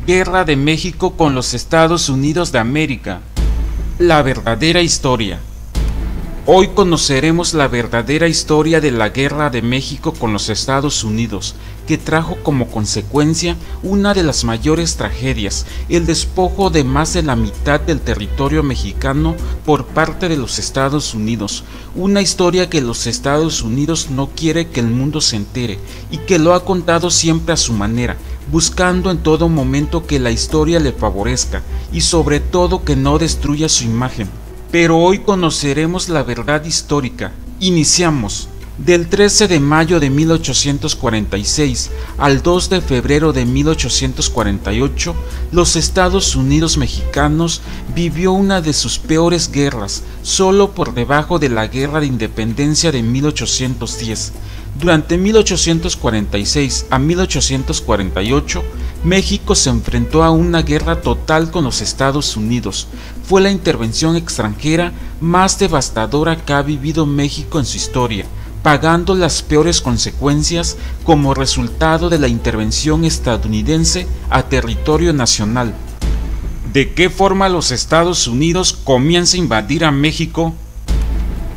Guerra de México con los Estados Unidos de América. La verdadera historia. Hoy conoceremos la verdadera historia de la Guerra de México con los Estados Unidos, que trajo como consecuencia una de las mayores tragedias, el despojo de más de la mitad del territorio mexicano por parte de los Estados Unidos, una historia que los Estados Unidos no quiere que el mundo se entere y que lo ha contado siempre a su manera, buscando en todo momento que la historia le favorezca y sobre todo que no destruya su imagen. Pero hoy conoceremos la verdad histórica. Iniciamos. Del 13 de mayo de 1846 al 2 de febrero de 1848, los Estados Unidos mexicanos vivió una de sus peores guerras, solo por debajo de la Guerra de Independencia de 1810. Durante 1846 a 1848, México se enfrentó a una guerra total con los Estados Unidos. Fue la intervención extranjera más devastadora que ha vivido México en su historia, pagando las peores consecuencias como resultado de la intervención estadounidense a territorio nacional. ¿De qué forma los Estados Unidos comienza a invadir a México?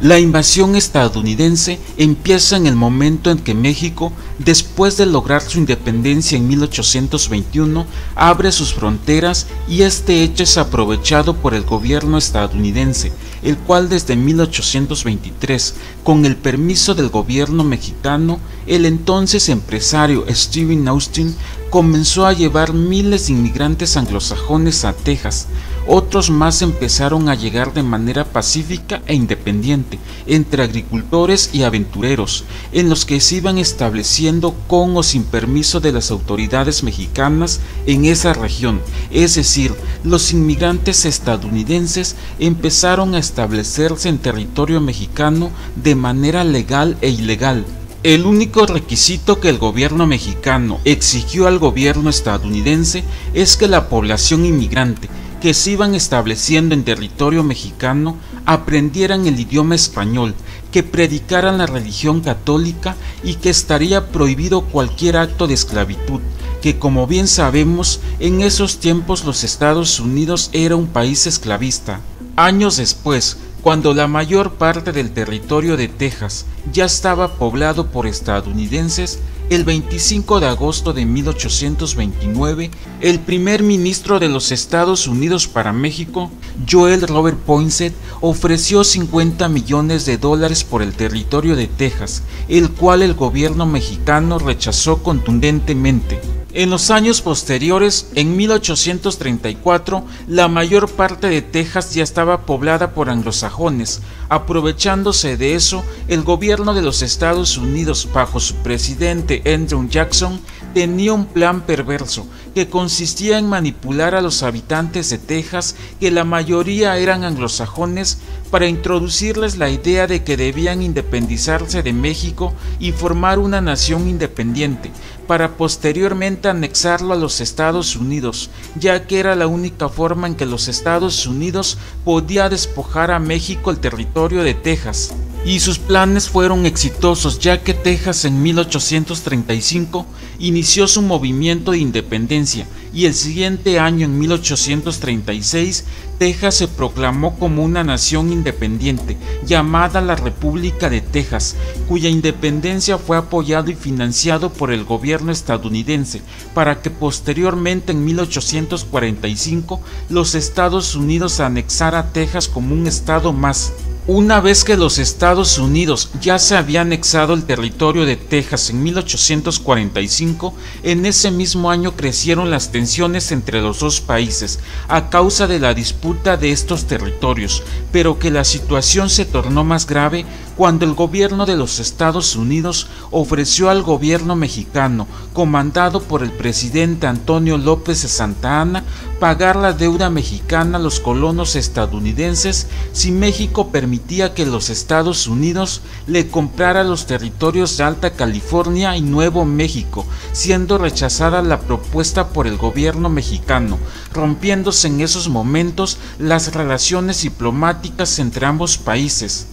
La invasión estadounidense empieza en el momento en que México, después de lograr su independencia en 1821, abre sus fronteras y este hecho es aprovechado por el gobierno estadounidense, el cual desde 1823, con el permiso del gobierno mexicano, el entonces empresario Stephen Austin comenzó a llevar miles de inmigrantes anglosajones a Texas. Otros más empezaron a llegar de manera pacífica e independiente, entre agricultores y aventureros, en los que se iban estableciendo con o sin permiso de las autoridades mexicanas en esa región. Es decir, los inmigrantes estadounidenses empezaron a establecerse en territorio mexicano de manera legal e ilegal. El único requisito que el gobierno mexicano exigió al gobierno estadounidense es que la población inmigrante que se iban estableciendo en territorio mexicano aprendieran el idioma español, que predicaran la religión católica y que estaría prohibido cualquier acto de esclavitud, que como bien sabemos, en esos tiempos los Estados Unidos era un país esclavista. Años después, cuando la mayor parte del territorio de Texas ya estaba poblado por estadounidenses, el 25 de agosto de 1829, el primer ministro de los Estados Unidos para México, Joel Robert Poinsett, ofreció $50 millones por el territorio de Texas, el cual el gobierno mexicano rechazó contundentemente. En los años posteriores, en 1834, la mayor parte de Texas ya estaba poblada por anglosajones. Aprovechándose de eso, el gobierno de los Estados Unidos, bajo su presidente Andrew Jackson, tenía un plan perverso que consistía en manipular a los habitantes de Texas, que la mayoría eran anglosajones, para introducirles la idea de que debían independizarse de México y formar una nación independiente, para posteriormente anexarlo a los Estados Unidos, ya que era la única forma en que los Estados Unidos podía despojar a México el territorio de Texas. Y sus planes fueron exitosos, ya que Texas en 1835 inició su movimiento de independencia y el siguiente año, en 1836, Texas se proclamó como una nación independiente llamada la República de Texas, cuya independencia fue apoyado y financiado por el gobierno estadounidense, para que posteriormente en 1845 los Estados Unidos anexara a Texas como un estado más. Una vez que los Estados Unidos ya se había anexado el territorio de Texas en 1845, en ese mismo año crecieron las tensiones entre los dos países a causa de la disputa de estos territorios, pero que la situación se tornó más grave cuando el gobierno de los Estados Unidos ofreció al gobierno mexicano, comandado por el presidente Antonio López de Santa Anna, pagar la deuda mexicana a los colonos estadounidenses si México permitía que los Estados Unidos le comprara los territorios de Alta California y Nuevo México, siendo rechazada la propuesta por el gobierno mexicano, rompiéndose en esos momentos las relaciones diplomáticas entre ambos países.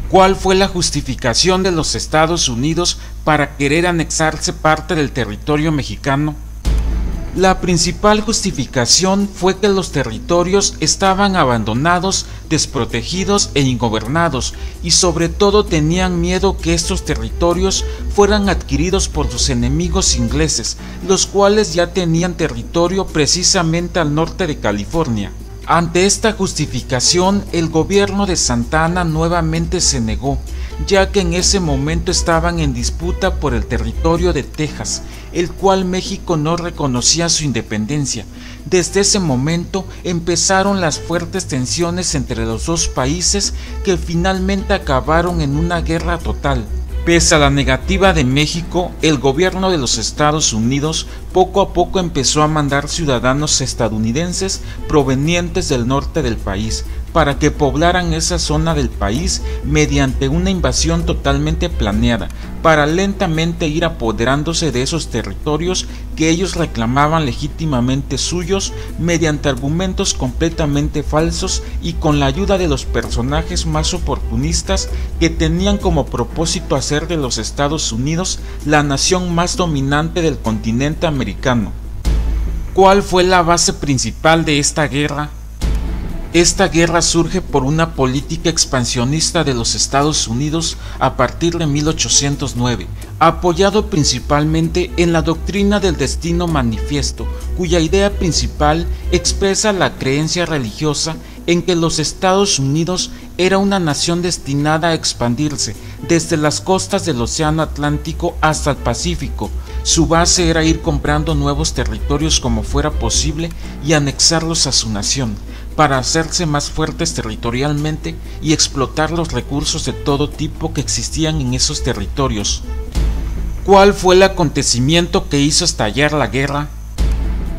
¿Cuál fue la justificación de los Estados Unidos para querer anexarse parte del territorio mexicano? La principal justificación fue que los territorios estaban abandonados, desprotegidos e ingobernados, y sobre todo tenían miedo que estos territorios fueran adquiridos por sus enemigos ingleses, los cuales ya tenían territorio precisamente al norte de California. Ante esta justificación, el gobierno de Santa Anna nuevamente se negó, ya que en ese momento estaban en disputa por el territorio de Texas, el cual México no reconocía su independencia. Desde ese momento empezaron las fuertes tensiones entre los dos países que finalmente acabaron en una guerra total. Pese a la negativa de México, el gobierno de los Estados Unidos poco a poco empezó a mandar ciudadanos estadounidenses provenientes del norte del país para que poblaran esa zona del país mediante una invasión totalmente planeada, para lentamente ir apoderándose de esos territorios que ellos reclamaban legítimamente suyos mediante argumentos completamente falsos y con la ayuda de los personajes más oportunistas que tenían como propósito hacer de los Estados Unidos la nación más dominante del continente americano. ¿Cuál fue la base principal de esta guerra? Esta guerra surge por una política expansionista de los Estados Unidos a partir de 1809, apoyado principalmente en la doctrina del destino manifiesto, cuya idea principal expresa la creencia religiosa en que los Estados Unidos era una nación destinada a expandirse desde las costas del Océano Atlántico hasta el Pacífico. Su base era ir comprando nuevos territorios como fuera posible y anexarlos a su nación, para hacerse más fuertes territorialmente y explotar los recursos de todo tipo que existían en esos territorios. ¿Cuál fue el acontecimiento que hizo estallar la guerra?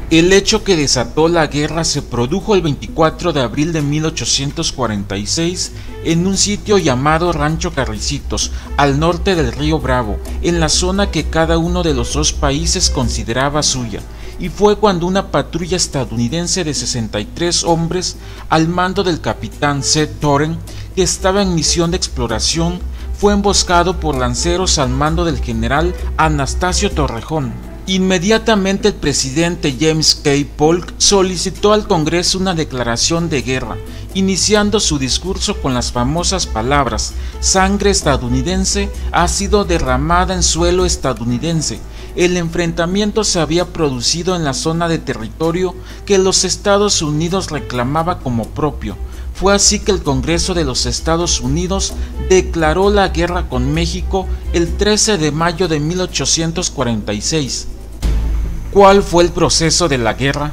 El hecho que desató la guerra se produjo el 24 de abril de 1846 en un sitio llamado Rancho Carricitos, al norte del río Bravo, en la zona que cada uno de los dos países consideraba suya, y fue cuando una patrulla estadounidense de 63 hombres al mando del capitán Seth Torren, que estaba en misión de exploración, fue emboscado por lanceros al mando del general Anastasio Torrejón. Inmediatamente el presidente James K. Polk solicitó al Congreso una declaración de guerra, iniciando su discurso con las famosas palabras: "Sangre estadounidense ha sido derramada en suelo estadounidense". El enfrentamiento se había producido en la zona de territorio que los Estados Unidos reclamaba como propio. Fue así que el Congreso de los Estados Unidos declaró la guerra con México el 13 de mayo de 1846. ¿Cuál fue el proceso de la guerra?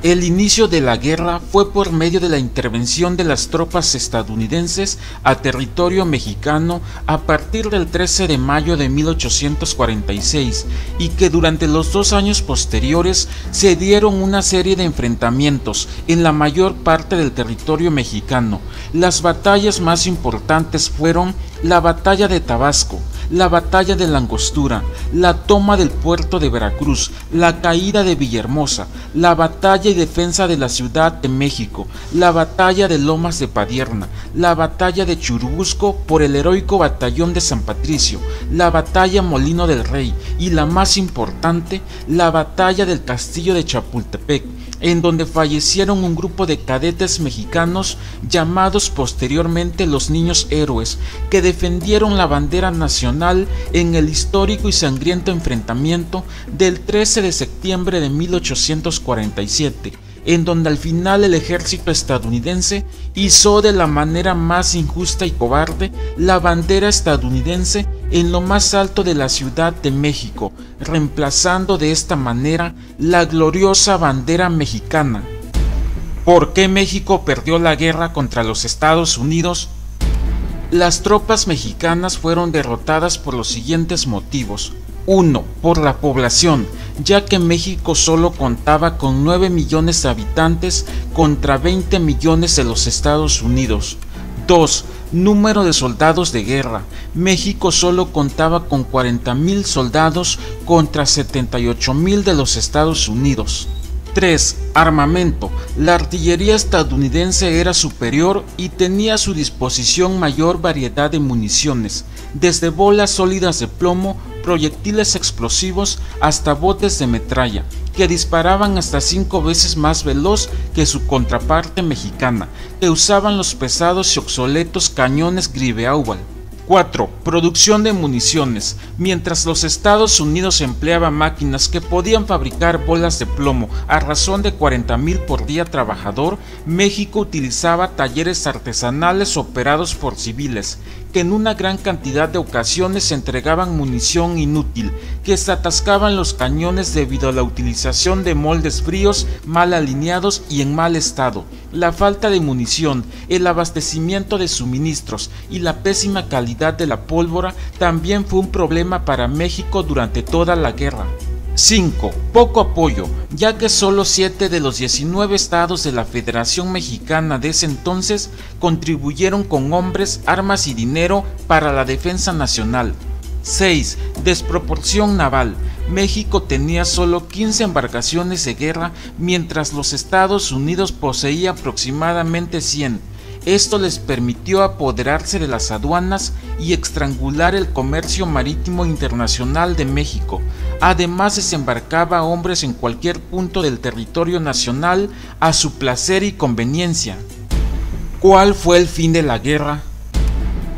El inicio de la guerra fue por medio de la intervención de las tropas estadounidenses a territorio mexicano a partir del 13 de mayo de 1846 y que durante los 2 años posteriores se dieron una serie de enfrentamientos en la mayor parte del territorio mexicano. Las batallas más importantes fueron la batalla de Tabasco, la batalla de la Angostura, la toma del puerto de Veracruz, la caída de Villahermosa, la batalla y defensa de la Ciudad de México, la batalla de Lomas de Padierna, la batalla de Churubusco por el heroico batallón de San Patricio, la batalla Molino del Rey y la más importante, la batalla del Castillo de Chapultepec, en donde fallecieron un grupo de cadetes mexicanos llamados posteriormente los Niños Héroes, que defendieron la bandera nacional en el histórico y sangriento enfrentamiento del 13 de septiembre de 1847, en donde al final el ejército estadounidense izó de la manera más injusta y cobarde la bandera estadounidense en lo más alto de la Ciudad de México, reemplazando de esta manera la gloriosa bandera mexicana. ¿Por qué México perdió la guerra contra los Estados Unidos? Las tropas mexicanas fueron derrotadas por los siguientes motivos. 1. Por la población, ya que México solo contaba con 9 millones de habitantes contra 20 millones de los Estados Unidos. 2. Número de soldados de guerra. México solo contaba con 40,000 soldados contra 78,000 de los Estados Unidos. 3. Armamento. La artillería estadounidense era superior y tenía a su disposición mayor variedad de municiones, desde bolas sólidas de plomo proyectiles explosivos hasta botes de metralla, que disparaban hasta 5 veces más veloz que su contraparte mexicana, que usaban los pesados y obsoletos cañones Gripeauer. 4. Producción de municiones. Mientras los Estados Unidos empleaban máquinas que podían fabricar bolas de plomo a razón de 40,000 por día trabajador, México utilizaba talleres artesanales operados por civiles, que en una gran cantidad de ocasiones entregaban munición inútil, que se atascaban los cañones debido a la utilización de moldes fríos, mal alineados y en mal estado, la falta de munición, el abastecimiento de suministros y la pésima calidad de la pólvora también fue un problema para México durante toda la guerra. 5. Poco apoyo, ya que solo 7 de los 19 estados de la Federación Mexicana de ese entonces contribuyeron con hombres, armas y dinero para la defensa nacional. 6. Desproporción naval. México tenía solo 15 embarcaciones de guerra, mientras los Estados Unidos poseían aproximadamente 100. Esto les permitió apoderarse de las aduanas y estrangular el comercio marítimo internacional de México. Además, desembarcaba hombres en cualquier punto del territorio nacional a su placer y conveniencia. ¿Cuál fue el fin de la guerra?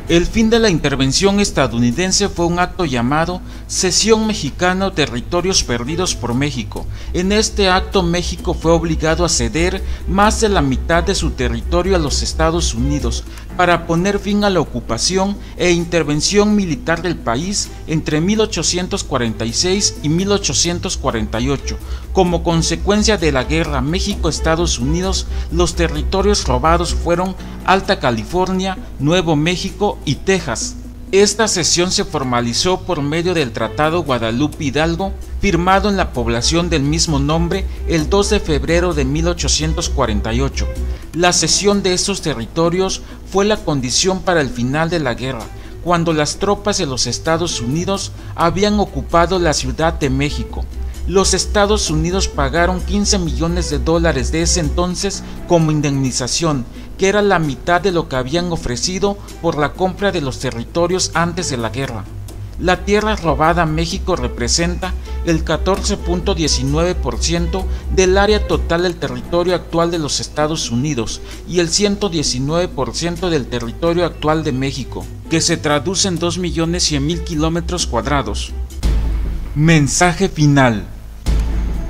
El fin de la intervención estadounidense fue un acto llamado Cesión Mexicana o Territorios Perdidos por México. En este acto México fue obligado a ceder más de la mitad de su territorio a los Estados Unidos para poner fin a la ocupación e intervención militar del país entre 1846 y 1848. Como consecuencia de la guerra México-Estados Unidos, los territorios robados fueron Alta California, Nuevo México y Texas. Esta cesión se formalizó por medio del Tratado Guadalupe-Hidalgo, firmado en la población del mismo nombre el 2 de febrero de 1848. La cesión de estos territorios fue la condición para el final de la guerra, cuando las tropas de los Estados Unidos habían ocupado la Ciudad de México. Los Estados Unidos pagaron $15 millones de ese entonces como indemnización, que era la mitad de lo que habían ofrecido por la compra de los territorios antes de la guerra. La tierra robada a México representa el 14.19% del área total del territorio actual de los Estados Unidos y el 119% del territorio actual de México, que se traduce en 2.100.000 kilómetros cuadrados. Mensaje final.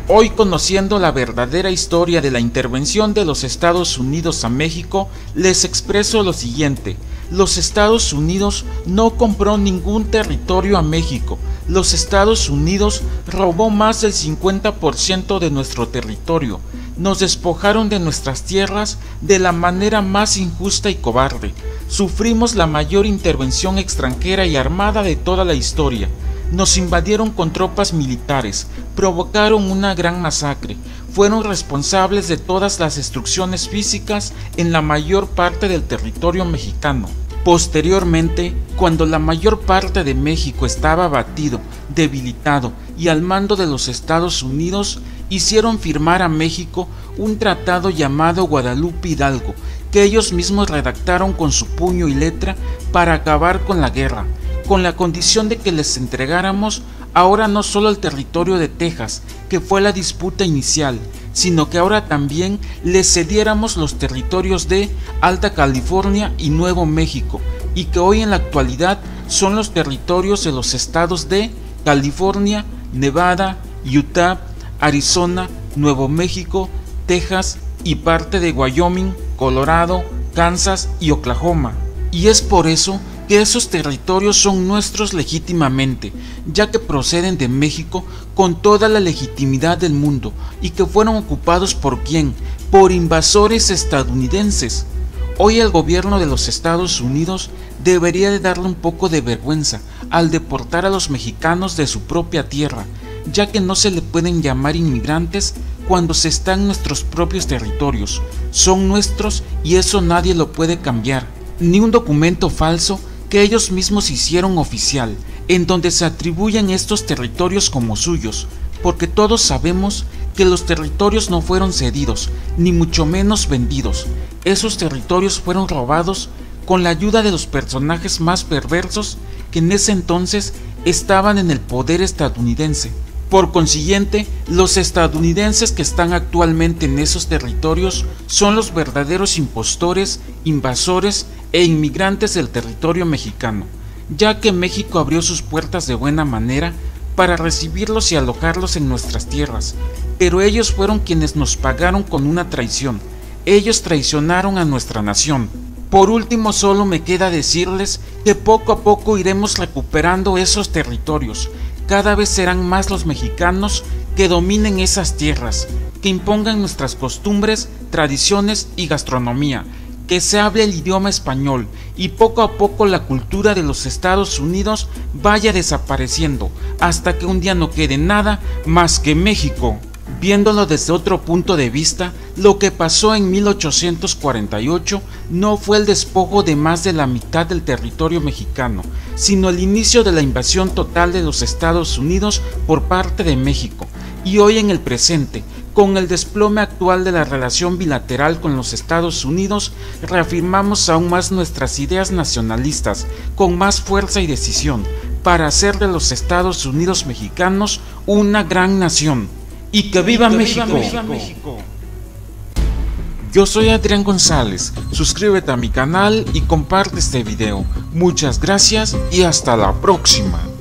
Hoy, conociendo la verdadera historia de la intervención de los Estados Unidos a México, les expreso lo siguiente: los Estados Unidos no compró ningún territorio a México. Los Estados Unidos robó más del 50% de nuestro territorio. Nos despojaron de nuestras tierras de la manera más injusta y cobarde. Sufrimos la mayor intervención extranjera y armada de toda la historia. Nos invadieron con tropas militares, provocaron una gran masacre, fueron responsables de todas las destrucciones físicas en la mayor parte del territorio mexicano. Posteriormente, cuando la mayor parte de México estaba abatido, debilitado y al mando de los Estados Unidos, hicieron firmar a México un tratado llamado Guadalupe-Hidalgo, que ellos mismos redactaron con su puño y letra para acabar con la guerra, con la condición de que les entregáramos ahora no solo el territorio de Texas, que fue la disputa inicial, sino que ahora también les cediéramos los territorios de Alta California y Nuevo México, y que hoy en la actualidad son los territorios de los estados de California, Nevada, Utah, Arizona, Nuevo México, Texas y parte de Wyoming, Colorado, Kansas y Oklahoma. Y es por eso que esos territorios son nuestros legítimamente, ya que proceden de México con toda la legitimidad del mundo y que fueron ocupados ¿por quién? Por invasores estadounidenses. Hoy el gobierno de los Estados Unidos debería de darle un poco de vergüenza al deportar a los mexicanos de su propia tierra, ya que no se le pueden llamar inmigrantes cuando se está en nuestros propios territorios. Son nuestros y eso nadie lo puede cambiar, ni un documento falso que ellos mismos hicieron oficial, en donde se atribuyen estos territorios como suyos, porque todos sabemos que los territorios no fueron cedidos, ni mucho menos vendidos. Esos territorios fueron robados con la ayuda de los personajes más perversos que en ese entonces estaban en el poder estadounidense. Por consiguiente, los estadounidenses que están actualmente en esos territorios son los verdaderos impostores, invasores e inmigrantes del territorio mexicano, ya que México abrió sus puertas de buena manera para recibirlos y alojarlos en nuestras tierras, pero ellos fueron quienes nos pagaron con una traición. Ellos traicionaron a nuestra nación. Por último, solo me queda decirles que poco a poco iremos recuperando esos territorios. Cada vez serán más los mexicanos que dominen esas tierras, que impongan nuestras costumbres, tradiciones y gastronomía, que se hable el idioma español y poco a poco la cultura de los Estados Unidos vaya desapareciendo hasta que un día no quede nada más que México. Viéndolo desde otro punto de vista, lo que pasó en 1848 no fue el despojo de más de la mitad del territorio mexicano, sino el inicio de la invasión total de los Estados Unidos por parte de México. Y hoy en el presente, con el desplome actual de la relación bilateral con los Estados Unidos, reafirmamos aún más nuestras ideas nacionalistas, con más fuerza y decisión, para hacer de los Estados Unidos mexicanos una gran nación. ¡Y que viva México! Yo soy Adrián González, suscríbete a mi canal y comparte este video. Muchas gracias y hasta la próxima.